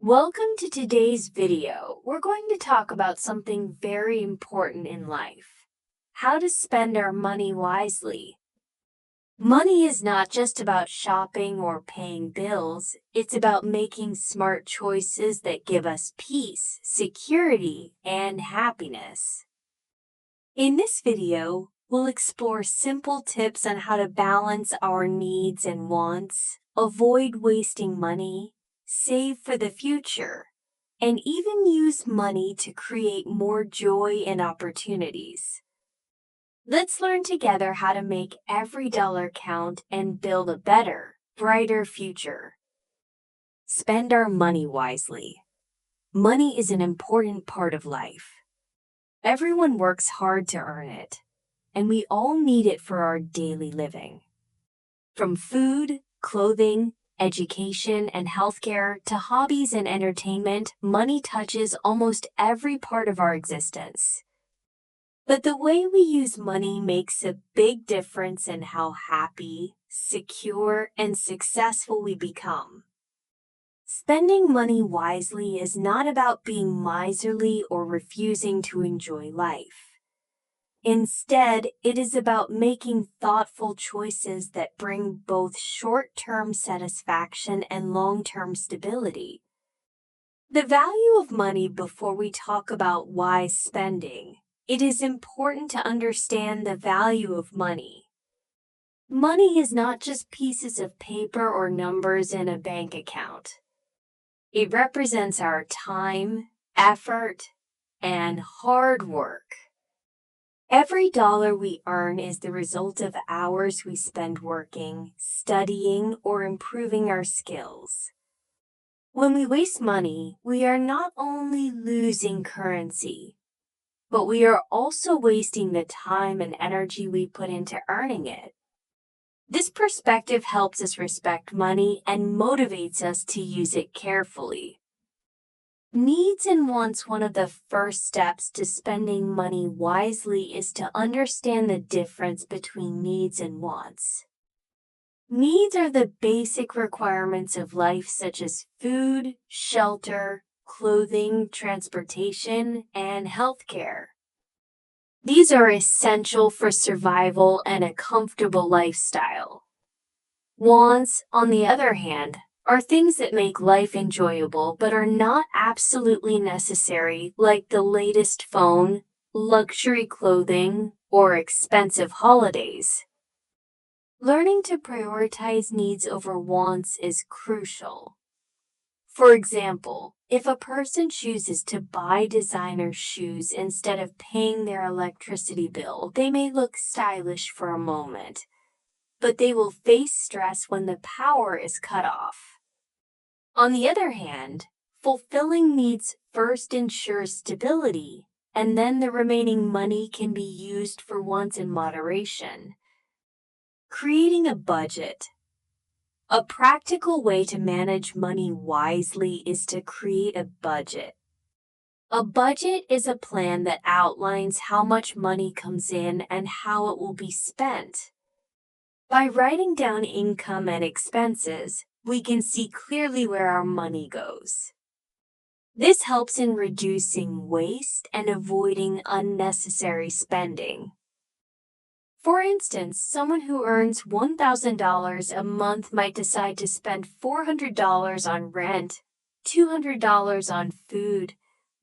Welcome to today's video. We're going to talk about something very important in life: how to spend our money wisely. Money is not just about shopping or paying bills, it's about making smart choices that give us peace, security, and happiness. In this video, we'll explore simple tips on how to balance our needs and wants, avoid wasting money, save for the future, and even use money to create more joy and opportunities. Let's learn together how to make every dollar count and build a better, brighter future. Spend our money wisely. Money is an important part of life. Everyone works hard to earn it, and we all need it for our daily living. From food, clothing, education, and healthcare to hobbies and entertainment, money touches almost every part of our existence. But the way we use money makes a big difference in how happy, secure, and successful we become. Spending money wisely is not about being miserly or refusing to enjoy life. Instead, it is about making thoughtful choices that bring both short-term satisfaction and long-term stability. The value of money. Before we talk about wise spending, it is important to understand the value of money. Money is not just pieces of paper or numbers in a bank account. It represents our time, effort, and hard work. Every dollar we earn is the result of hours we spend working, studying, or improving our skills. When we waste money, we are not only losing currency, but we are also wasting the time and energy we put into earning it. This perspective helps us respect money and motivates us to use it carefully. Needs and wants. One of the first steps to spending money wisely is to understand the difference between needs and wants. Needs are the basic requirements of life, such as food, shelter, clothing, transportation, and healthcare. These are essential for survival and a comfortable lifestyle. Wants, on the other hand, are things that make life enjoyable but are not absolutely necessary, like the latest phone, luxury clothing, or expensive holidays. Learning to prioritize needs over wants is crucial. For example, if a person chooses to buy designer shoes instead of paying their electricity bill, they may look stylish for a moment, but they will face stress when the power is cut off. On the other hand, fulfilling needs first ensures stability, and then the remaining money can be used for wants in moderation. Creating a budget. A practical way to manage money wisely is to create a budget. A budget is a plan that outlines how much money comes in and how it will be spent. By writing down income and expenses, we can see clearly where our money goes. This helps in reducing waste and avoiding unnecessary spending. For instance, someone who earns $1,000 a month might decide to spend $400 on rent, $200 on food,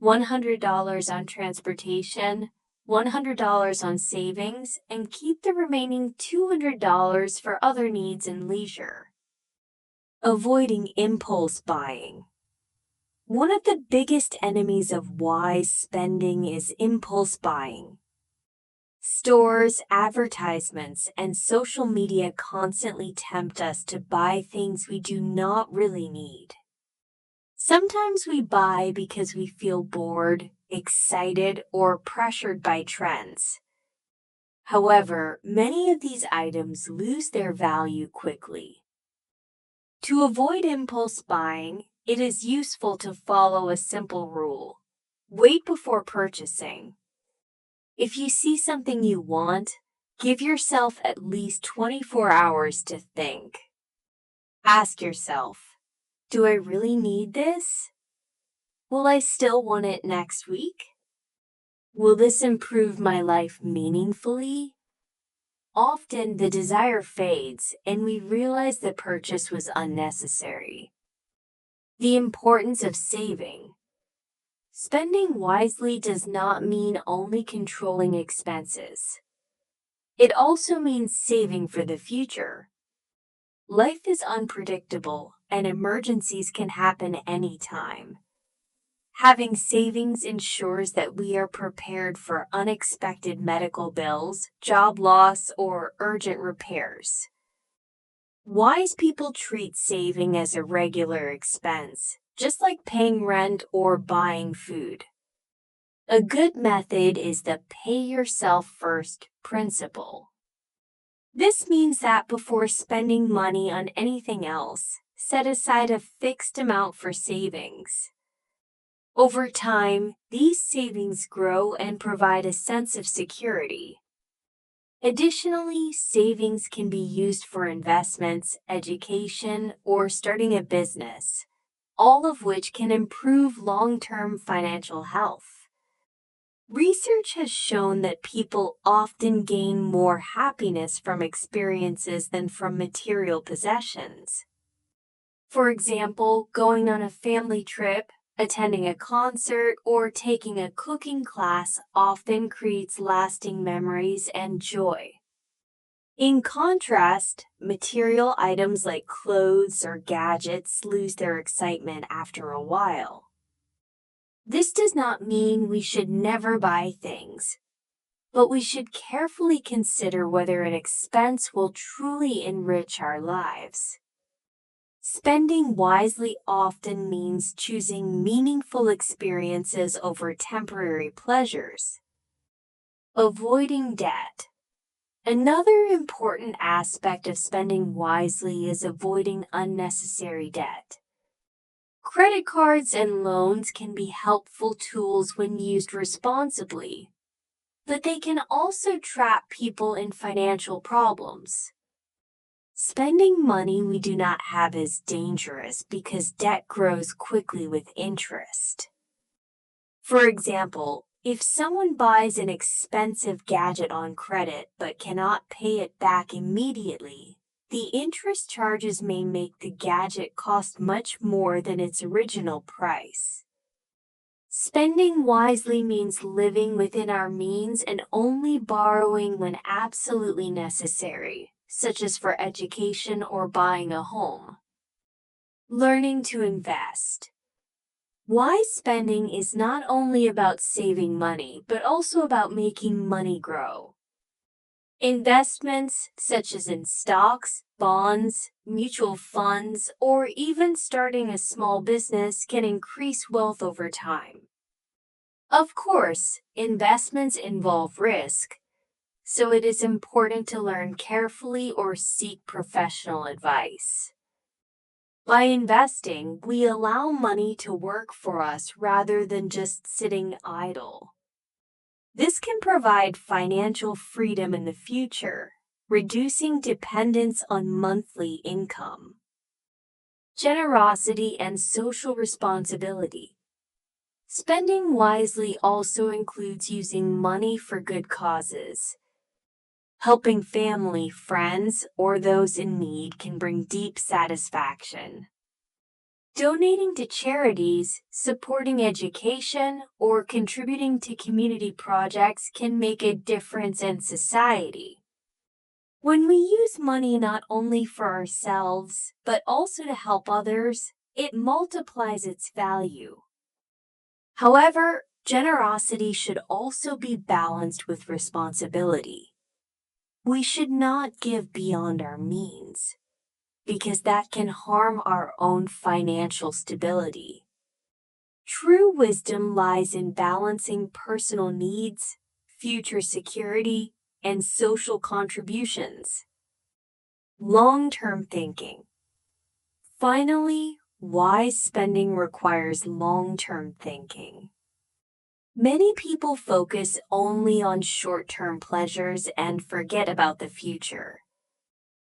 $100 on transportation, $100 on savings, and keep the remaining $200 for other needs and leisure. Avoiding impulse buying. One of the biggest enemies of wise spending is impulse buying. Stores, advertisements, and social media constantly tempt us to buy things we do not really need. Sometimes we buy because we feel bored, excited, or pressured by trends. However, many of these items lose their value quickly. To avoid impulse buying, it is useful to follow a simple rule: wait before purchasing. If you see something you want, give yourself at least 24 hours to think. Ask yourself, do I really need this? Will I still want it next week? Will this improve my life meaningfully? Often the desire fades and we realize the purchase was unnecessary. The importance of saving. Spending wisely does not mean only controlling expenses. It also means saving for the future. Life is unpredictable and emergencies can happen anytime. Having savings ensures that we are prepared for unexpected medical bills, job loss, or urgent repairs. Wise people treat saving as a regular expense, just like paying rent or buying food. A good method is the pay yourself first principle. This means that before spending money on anything else, set aside a fixed amount for savings. Over time, these savings grow and provide a sense of security. Additionally, savings can be used for investments, education, or starting a business, all of which can improve long-term financial health. Research has shown that people often gain more happiness from experiences than from material possessions. For example, going on a family trip, attending a concert, or taking a cooking class often creates lasting memories and joy. In contrast, material items like clothes or gadgets lose their excitement after a while. This does not mean we should never buy things, but we should carefully consider whether an expense will truly enrich our lives. Spending wisely often means choosing meaningful experiences over temporary pleasures. Avoiding debt. Another important aspect of spending wisely is avoiding unnecessary debt. Credit cards and loans can be helpful tools when used responsibly, but they can also trap people in financial problems. Spending money we do not have is dangerous because debt grows quickly with interest. For example, if someone buys an expensive gadget on credit but cannot pay it back immediately, the interest charges may make the gadget cost much more than its original price. Spending wisely means living within our means and only borrowing when absolutely necessary, such as for education or buying a home. Learning to invest. Wise spending is not only about saving money, but also about making money grow. Investments, such as in stocks, bonds, mutual funds, or even starting a small business, can increase wealth over time. Of course, investments involve risk, so it is important to learn carefully or seek professional advice. By investing, we allow money to work for us rather than just sitting idle. This can provide financial freedom in the future, reducing dependence on monthly income. Generosity and social responsibility. Spending wisely also includes using money for good causes. Helping family, friends, or those in need can bring deep satisfaction. Donating to charities, supporting education, or contributing to community projects can make a difference in society. When we use money not only for ourselves, but also to help others, it multiplies its value. However, generosity should also be balanced with responsibility. We should not give beyond our means, because that can harm our own financial stability. True wisdom lies in balancing personal needs, future security, and social contributions. Long-term thinking. Finally, wise spending requires long-term thinking. Many people focus only on short-term pleasures and forget about the future.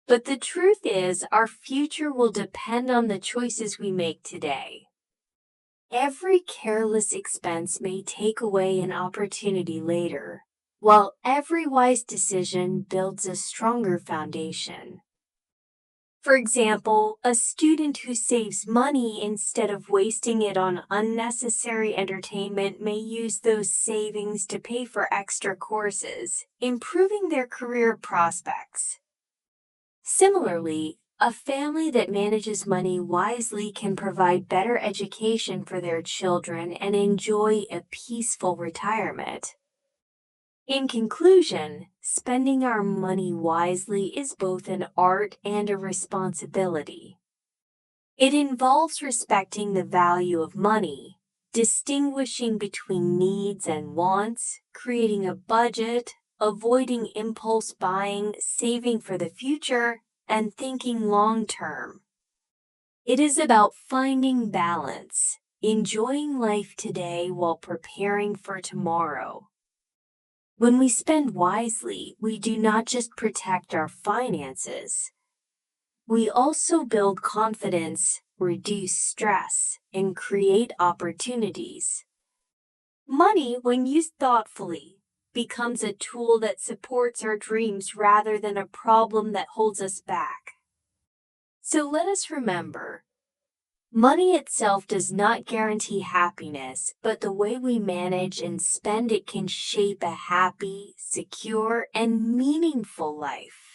But the truth is, our future will depend on the choices we make today. every careless expense may take away an opportunity later, while every wise decision builds a stronger foundation. For example, a student who saves money instead of wasting it on unnecessary entertainment may use those savings to pay for extra courses, improving their career prospects. Similarly, a family that manages money wisely can provide better education for their children and enjoy a peaceful retirement. In conclusion, spending our money wisely is both an art and a responsibility. It involves respecting the value of money, distinguishing between needs and wants, creating a budget, avoiding impulse buying, saving for the future, and thinking long term. It is about finding balance, enjoying life today while preparing for tomorrow. When we spend wisely, we do not just protect our finances. We also build confidence, reduce stress, and create opportunities. Money, when used thoughtfully, becomes a tool that supports our dreams rather than a problem that holds us back. So let us remember, money itself does not guarantee happiness, but the way we manage and spend it can shape a happy, secure, and meaningful life.